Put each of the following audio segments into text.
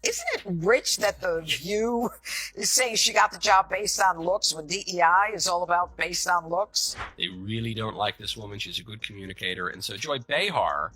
Isn't it rich that The View is saying she got the job based on looks when DEI is all about based on looks? They really don't like this woman. She's a good communicator. And so Joy Behar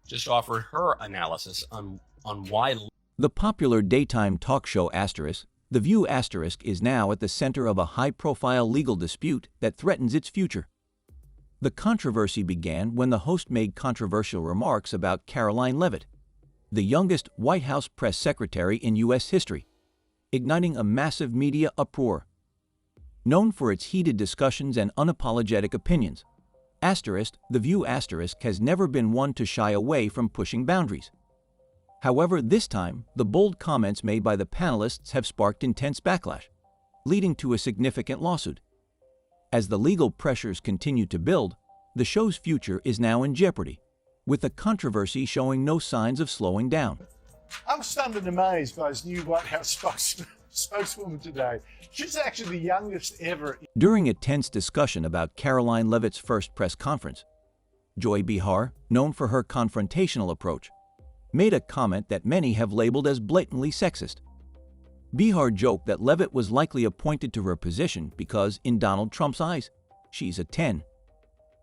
just offered her analysis on why. The popular daytime talk show Asterisk, The View Asterisk, is now at the center of a high-profile legal dispute that threatens its future. The controversy began when the host made controversial remarks about Karoline Leavitt, the youngest White House press secretary in U.S. history, igniting a massive media uproar. Known for its heated discussions and unapologetic opinions, Asterisk, The View Asterisk has never been one to shy away from pushing boundaries. However, this time, the bold comments made by the panelists have sparked intense backlash, leading to a significant lawsuit. As the legal pressures continue to build, the show's future is now in jeopardy, with the controversy showing no signs of slowing down. I'm stunned and amazed by his new White House spokeswoman today. She's actually the youngest ever. During a tense discussion about Karoline Leavitt's first press conference, Joy Behar, known for her confrontational approach, made a comment that many have labeled as blatantly sexist. Behar joked that Leavitt was likely appointed to her position because, in Donald Trump's eyes, she's a 10.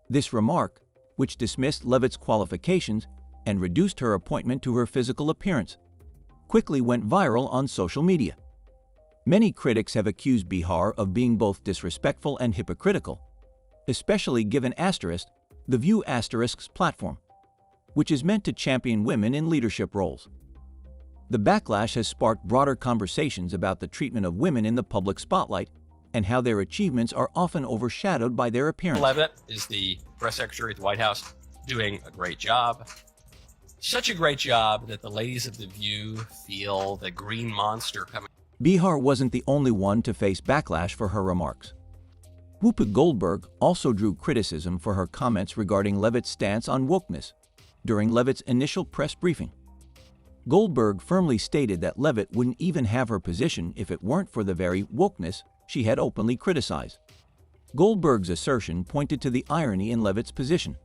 This remark, which dismissed Leavitt's qualifications and reduced her appointment to her physical appearance, quickly went viral on social media. Many critics have accused Behar of being both disrespectful and hypocritical, especially given Asterisk, The View Asterisk's platform, which is meant to champion women in leadership roles. The backlash has sparked broader conversations about the treatment of women in the public spotlight and how their achievements are often overshadowed by their appearance. Leavitt is the press secretary at the White House, doing a great job. Such a great job that the ladies of The View feel the green monster coming. Behar wasn't the only one to face backlash for her remarks. Whoopi Goldberg also drew criticism for her comments regarding Leavitt's stance on wokeness during Leavitt's initial press briefing. Goldberg firmly stated that Leavitt wouldn't even have her position if it weren't for the very wokeness she had openly criticized. Goldberg's assertion pointed to the irony in Leavitt's position,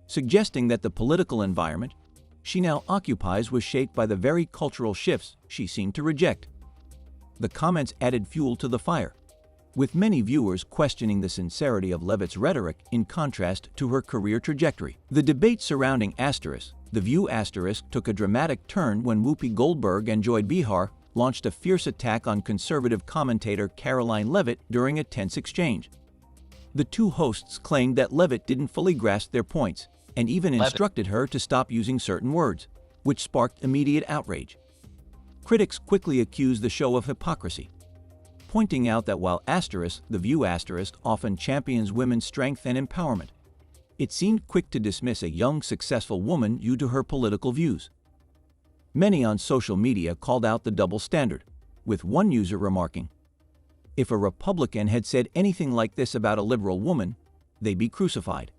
suggesting that the political environment she now occupies was shaped by the very cultural shifts she seemed to reject. The comments added fuel to the fire, with many viewers questioning the sincerity of Leavitt's rhetoric in contrast to her career trajectory. The debate surrounding Asterisk, The View Asterisk, took a dramatic turn when Whoopi Goldberg and Joy Behar launched a fierce attack on conservative commentator Karoline Leavitt during a tense exchange. The two hosts claimed that Leavitt didn't fully grasp their points and even instructed her to stop using certain words, which sparked immediate outrage. Critics quickly accused the show of hypocrisy, pointing out that while Asterisk, The View Asterisk, often champions women's strength and empowerment, it seemed quick to dismiss a young, successful woman due to her political views. Many on social media called out the double standard, with one user remarking, "If a Republican had said anything like this about a liberal woman, they'd be crucified."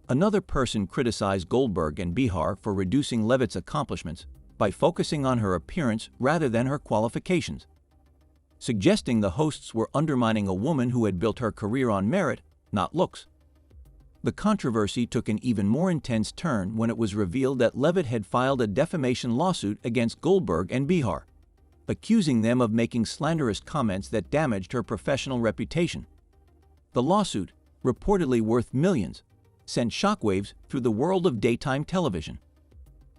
Another person criticized Goldberg and Behar for reducing Leavitt's accomplishments by focusing on her appearance rather than her qualifications, suggesting the hosts were undermining a woman who had built her career on merit, not looks. The controversy took an even more intense turn when it was revealed that Leavitt had filed a defamation lawsuit against Goldberg and Behar, accusing them of making slanderous comments that damaged her professional reputation. The lawsuit, reportedly worth millions, sent shockwaves through the world of daytime television.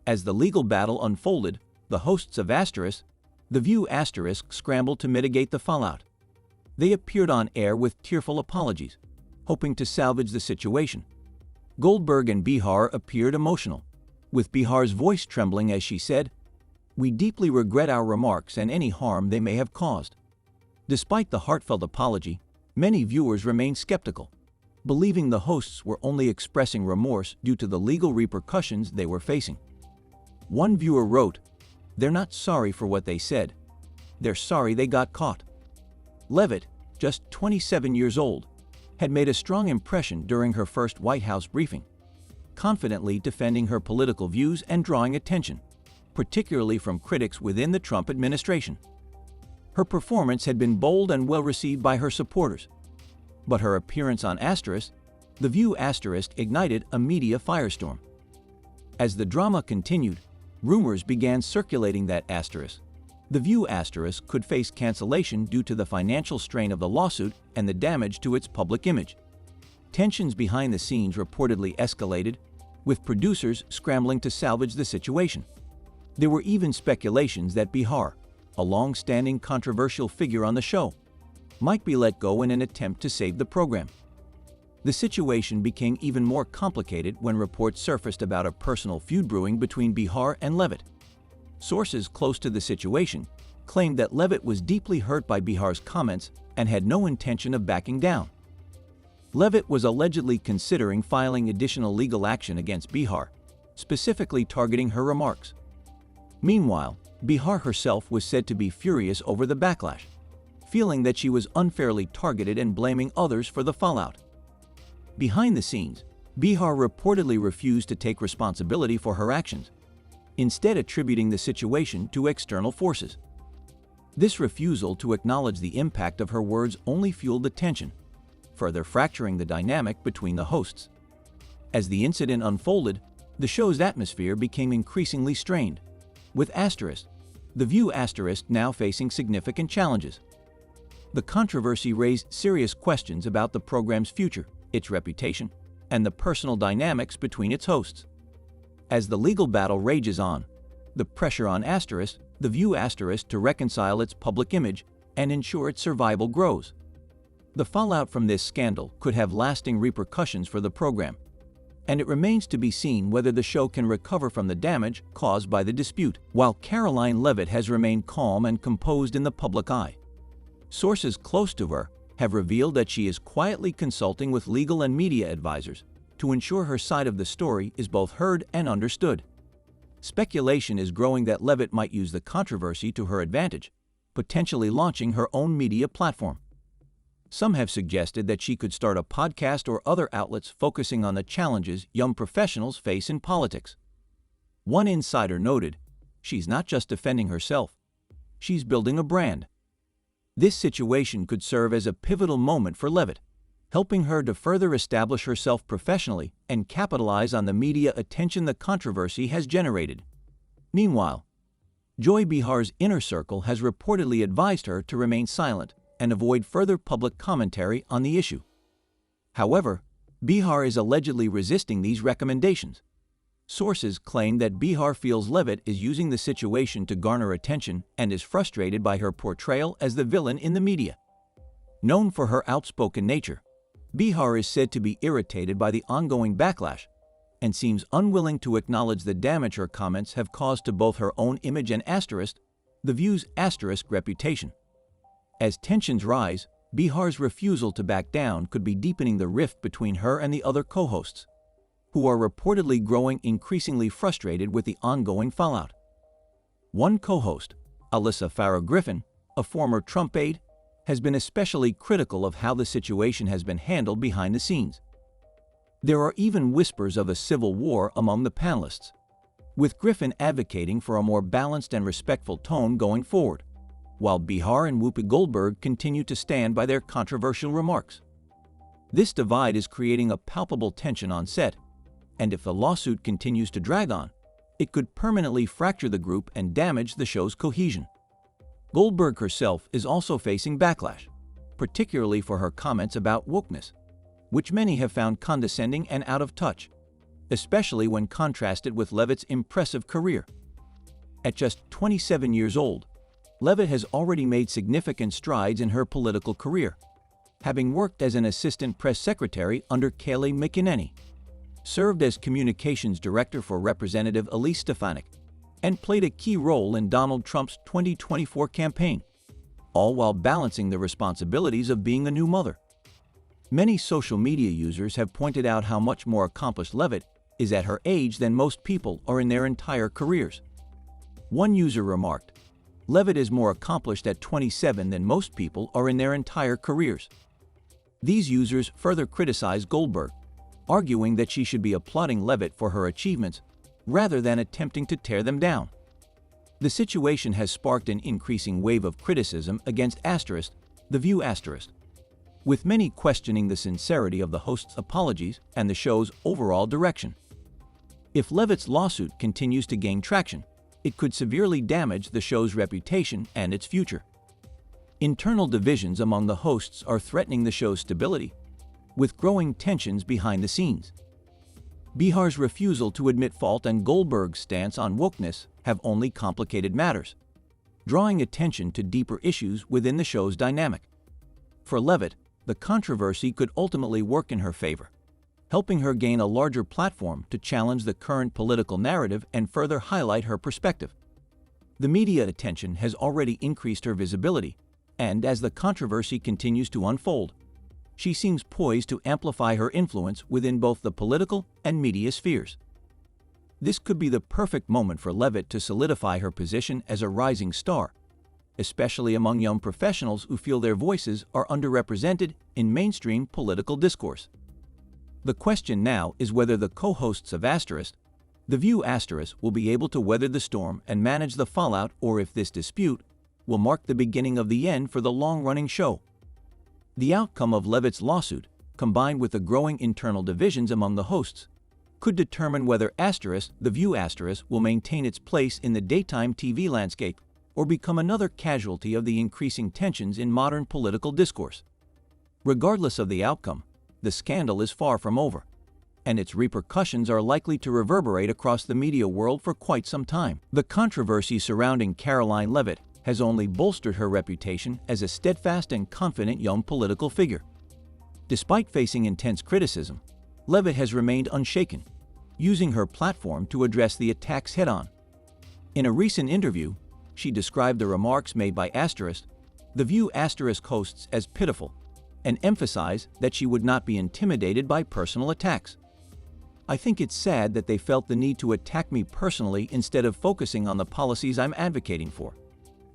As the legal battle unfolded, the hosts of Asterisk, The View Asterisk, scrambled to mitigate the fallout. They appeared on air with tearful apologies, hoping to salvage the situation. Goldberg and Behar appeared emotional, with Behar's voice trembling as she said, "We deeply regret our remarks and any harm they may have caused." Despite the heartfelt apology, many viewers remained skeptical, believing the hosts were only expressing remorse due to the legal repercussions they were facing. One viewer wrote, "They're not sorry for what they said. They're sorry they got caught." Leavitt, just 27 years old, had made a strong impression during her first White House briefing, confidently defending her political views and drawing attention, particularly from critics within the Trump administration. Her performance had been bold and well received by her supporters, but her appearance on Asterisk, The View Asterisk, ignited a media firestorm. As the drama continued, Rumors began circulating that The View could face cancellation due to the financial strain of the lawsuit and the damage to its public image. Tensions behind the scenes reportedly escalated, with producers scrambling to salvage the situation. There were even speculations that Bihar, a long-standing controversial figure on the show, might be let go in an attempt to save the program. The situation became even more complicated when reports surfaced about a personal feud brewing between Bihar and Leavitt. Sources close to the situation claimed that Leavitt was deeply hurt by Bihar's comments and had no intention of backing down. Leavitt was allegedly considering filing additional legal action against Bihar, specifically targeting her remarks. Meanwhile, Bihar herself was said to be furious over the backlash, feeling that she was unfairly targeted and blaming others for the fallout. Behind the scenes, Bihar reportedly refused to take responsibility for her actions, instead attributing the situation to external forces. This refusal to acknowledge the impact of her words only fueled the tension, further fracturing the dynamic between the hosts. As the incident unfolded, the show's atmosphere became increasingly strained, with The View now facing significant challenges. The controversy raised serious questions about the program's future, its reputation, and the personal dynamics between its hosts. As the legal battle rages on, the pressure on The View to reconcile its public image and ensure its survival grows. The fallout from this scandal could have lasting repercussions for the program, and it remains to be seen whether the show can recover from the damage caused by the dispute. While Karoline Leavitt has remained calm and composed in the public eye, sources close to her have revealed that she is quietly consulting with legal and media advisors to ensure her side of the story is both heard and understood. Speculation is growing that Leavitt might use the controversy to her advantage, potentially launching her own media platform. Some have suggested that she could start a podcast or other outlets focusing on the challenges young professionals face in politics. One insider noted, "She's not just defending herself, she's building a brand." This situation could serve as a pivotal moment for Leavitt, helping her to further establish herself professionally and capitalize on the media attention the controversy has generated. Meanwhile, Joy Bihar's inner circle has reportedly advised her to remain silent and avoid further public commentary on the issue. However, Bihar is allegedly resisting these recommendations. Sources claim that Bihar feels Leavitt is using the situation to garner attention and is frustrated by her portrayal as the villain in the media. Known for her outspoken nature, Bihar is said to be irritated by the ongoing backlash and seems unwilling to acknowledge the damage her comments have caused to both her own image and The View's reputation. As tensions rise, Bihar's refusal to back down could be deepening the rift between her and the other co-hosts, who are reportedly growing increasingly frustrated with the ongoing fallout. One co-host, Alyssa Farah Griffin, a former Trump aide, has been especially critical of how the situation has been handled behind the scenes. There are even whispers of a civil war among the panelists, with Griffin advocating for a more balanced and respectful tone going forward, while Bihar and Whoopi Goldberg continue to stand by their controversial remarks. This divide is creating a palpable tension on set, and if the lawsuit continues to drag on, it could permanently fracture the group and damage the show's cohesion. Goldberg herself is also facing backlash, particularly for her comments about wokeness, which many have found condescending and out of touch, especially when contrasted with Leavitt's impressive career. At just 27 years old, Leavitt has already made significant strides in her political career, having worked as an assistant press secretary under Kayleigh McEnany, served as communications director for Representative Elise Stefanik, and played a key role in Donald Trump's 2024 campaign, all while balancing the responsibilities of being a new mother. Many social media users have pointed out how much more accomplished Leavitt is at her age than most people are in their entire careers. One user remarked, "Leavitt is more accomplished at 27 than most people are in their entire careers." These users further criticize Goldberg, arguing that she should be applauding Leavitt for her achievements rather than attempting to tear them down. The situation has sparked an increasing wave of criticism against The View with many questioning the sincerity of the host's apologies and the show's overall direction. If Leavitt's lawsuit continues to gain traction, it could severely damage the show's reputation and its future. Internal divisions among the hosts are threatening the show's stability, with growing tensions behind the scenes. Bihar's refusal to admit fault and Goldberg's stance on wokeness have only complicated matters, drawing attention to deeper issues within the show's dynamic. For Leavitt, the controversy could ultimately work in her favor, helping her gain a larger platform to challenge the current political narrative and further highlight her perspective. The media attention has already increased her visibility, and as the controversy continues to unfold, she seems poised to amplify her influence within both the political and media spheres. This could be the perfect moment for Leavitt to solidify her position as a rising star, especially among young professionals who feel their voices are underrepresented in mainstream political discourse. The question now is whether the co-hosts of The View will be able to weather the storm and manage the fallout, or if this dispute will mark the beginning of the end for the long-running show. The outcome of Leavitt's lawsuit, combined with the growing internal divisions among the hosts, could determine whether The View will maintain its place in the daytime TV landscape or become another casualty of the increasing tensions in modern political discourse. Regardless of the outcome, the scandal is far from over, and its repercussions are likely to reverberate across the media world for quite some time. The controversy surrounding Karoline Leavitt has only bolstered her reputation as a steadfast and confident young political figure. Despite facing intense criticism, Leavitt has remained unshaken, using her platform to address the attacks head-on. In a recent interview, she described the remarks made by The View hosts as pitiful, and emphasized that she would not be intimidated by personal attacks. "I think it's sad that they felt the need to attack me personally instead of focusing on the policies I'm advocating for,"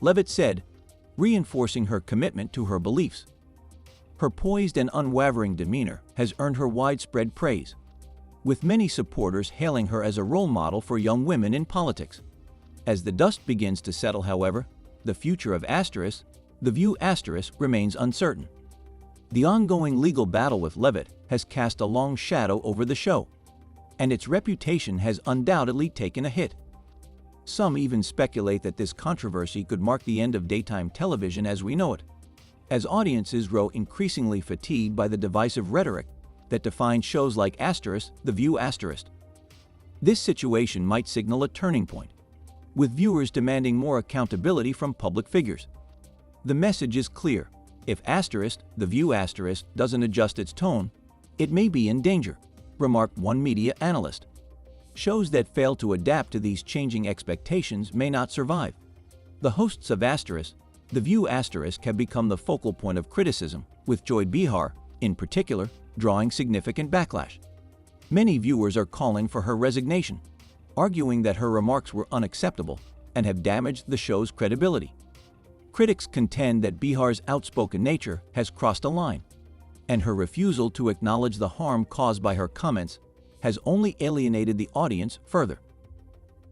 Leavitt said, reinforcing her commitment to her beliefs. Her poised and unwavering demeanor has earned her widespread praise, with many supporters hailing her as a role model for young women in politics. As the dust begins to settle, however, the future of The View remains uncertain. The ongoing legal battle with Leavitt has cast a long shadow over the show, and its reputation has undoubtedly taken a hit. Some even speculate that this controversy could mark the end of daytime television as we know it, as audiences grow increasingly fatigued by the divisive rhetoric that defines shows like The View This situation might signal a turning point, with viewers demanding more accountability from public figures. The message is clear: if The View doesn't adjust its tone, it may be in danger, remarked one media analyst. Shows that fail to adapt to these changing expectations may not survive. The hosts of The View have become the focal point of criticism, with Joy Behar, in particular, drawing significant backlash. Many viewers are calling for her resignation, arguing that her remarks were unacceptable and have damaged the show's credibility. Critics contend that Bihar's outspoken nature has crossed a line, and her refusal to acknowledge the harm caused by her comments has only alienated the audience further.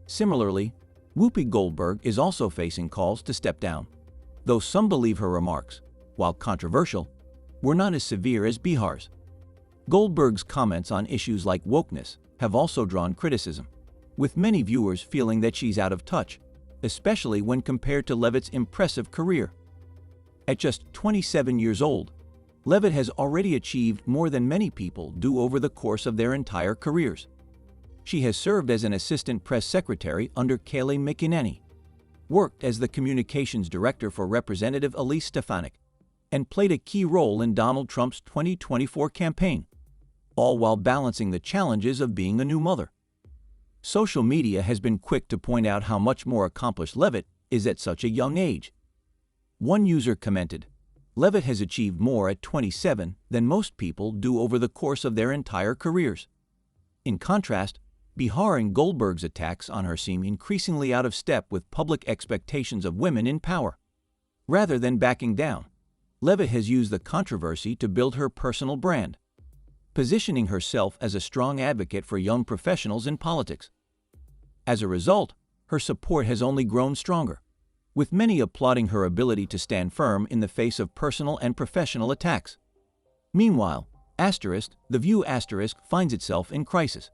Similarly, Whoopi Goldberg is also facing calls to step down, though some believe her remarks, while controversial, were not as severe as Bihar's. Goldberg's comments on issues like wokeness have also drawn criticism, with many viewers feeling that she's out of touch, especially when compared to Leavitt's impressive career. At just 27 years old, Leavitt has already achieved more than many people do over the course of their entire careers. She has served as an assistant press secretary under Kayleigh McEnany, worked as the communications director for Representative Elise Stefanik, and played a key role in Donald Trump's 2024 campaign, all while balancing the challenges of being a new mother. Social media has been quick to point out how much more accomplished Leavitt is at such a young age. One user commented, "Leavitt has achieved more at 27 than most people do over the course of their entire careers." In contrast, Behar and Goldberg's attacks on her seem increasingly out of step with public expectations of women in power. Rather than backing down, Leavitt has used the controversy to build her personal brand, positioning herself as a strong advocate for young professionals in politics. As a result, her support has only grown stronger, with many applauding her ability to stand firm in the face of personal and professional attacks. Meanwhile, The View finds itself in crisis.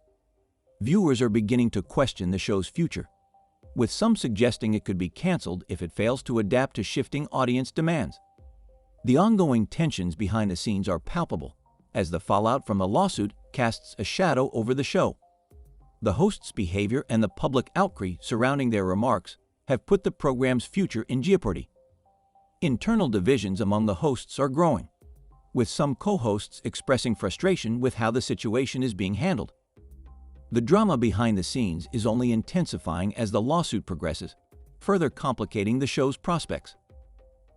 Viewers are beginning to question the show's future. with some suggesting it could be canceled if it fails to adapt to shifting audience demands. The ongoing tensions behind the scenes are palpable, as the fallout from the lawsuit casts a shadow over the show. The hosts' behavior and the public outcry surrounding their remarks have put the program's future in jeopardy. Internal divisions among the hosts are growing, with some co-hosts expressing frustration with how the situation is being handled. The drama behind the scenes is only intensifying as the lawsuit progresses, further complicating the show's prospects.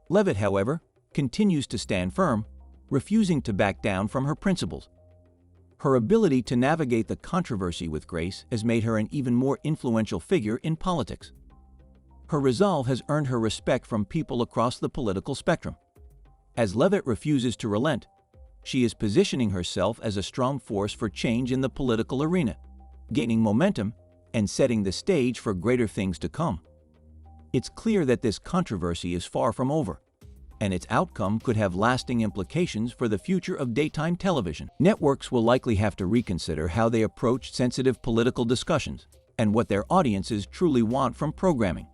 Leavitt, however, continues to stand firm, refusing to back down from her principles. Her ability to navigate the controversy with grace has made her an even more influential figure in politics. Her resolve has earned her respect from people across the political spectrum. As Leavitt refuses to relent, she is positioning herself as a strong force for change in the political arena, gaining momentum and setting the stage for greater things to come. It's clear that this controversy is far from over, and its outcome could have lasting implications for the future of daytime television. Networks will likely have to reconsider how they approach sensitive political discussions and what their audiences truly want from programming.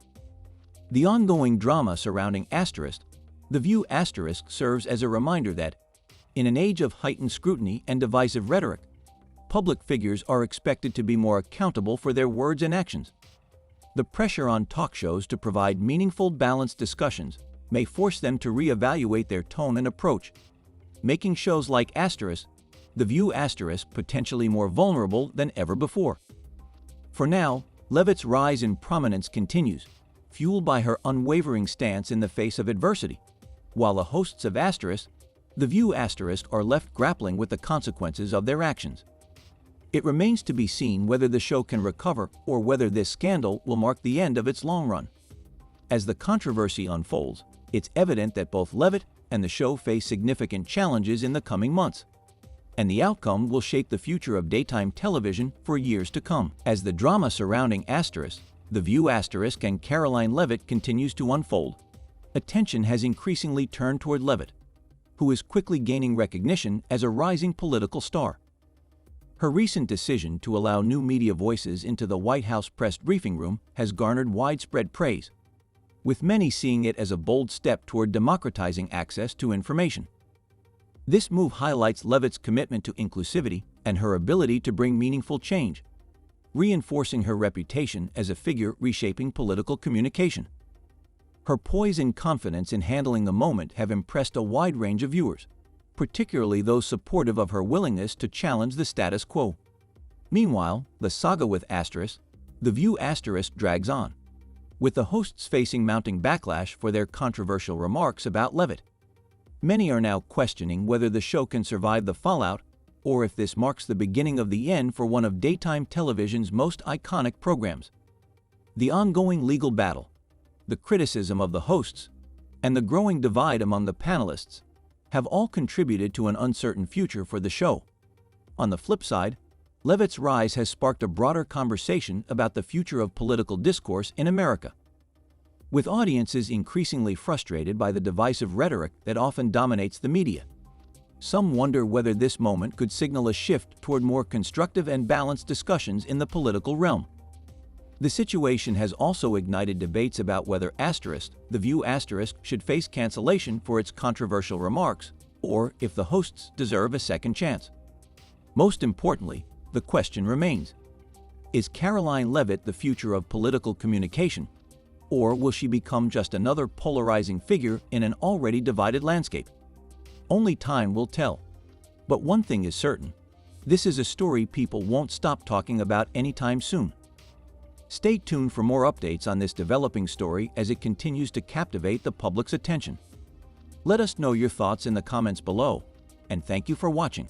The ongoing drama surrounding The View serves as a reminder that, in an age of heightened scrutiny and divisive rhetoric, public figures are expected to be more accountable for their words and actions. The pressure on talk shows to provide meaningful, balanced discussions may force them to reevaluate their tone and approach, making shows like The View potentially more vulnerable than ever before. For now, Leavitt's rise in prominence continues, fueled by her unwavering stance in the face of adversity, while the hosts of The View are left grappling with the consequences of their actions. It remains to be seen whether the show can recover or whether this scandal will mark the end of its long run. As the controversy unfolds, it's evident that both Leavitt and the show face significant challenges in the coming months, and the outcome will shape the future of daytime television for years to come. As the drama surrounding The View and Karoline Leavitt continues to unfold, attention has increasingly turned toward Leavitt, who is quickly gaining recognition as a rising political star. Her recent decision to allow new media voices into the White House press briefing room has garnered widespread praise, with many seeing it as a bold step toward democratizing access to information. This move highlights Leavitt's commitment to inclusivity and her ability to bring meaningful change, reinforcing her reputation as a figure reshaping political communication. Her poise and confidence in handling the moment have impressed a wide range of viewers, particularly those supportive of her willingness to challenge the status quo. Meanwhile, the saga with The View drags on, with the hosts facing mounting backlash for their controversial remarks about Leavitt. Many are now questioning whether the show can survive the fallout or if this marks the beginning of the end for one of daytime television's most iconic programs. The ongoing legal battle, the criticism of the hosts, and the growing divide among the panelists have all contributed to an uncertain future for the show. On the flip side, Leavitt's rise has sparked a broader conversation about the future of political discourse in America. With audiences increasingly frustrated by the divisive rhetoric that often dominates the media, some wonder whether this moment could signal a shift toward more constructive and balanced discussions in the political realm. The situation has also ignited debates about whether The View should face cancellation for its controversial remarks, or if the hosts deserve a second chance. Most importantly, the question remains: is Karoline Leavitt the future of political communication, or will she become just another polarizing figure in an already divided landscape? Only time will tell. But one thing is certain: this is a story people won't stop talking about anytime soon. Stay tuned for more updates on this developing story as it continues to captivate the public's attention. Let us know your thoughts in the comments below, and thank you for watching.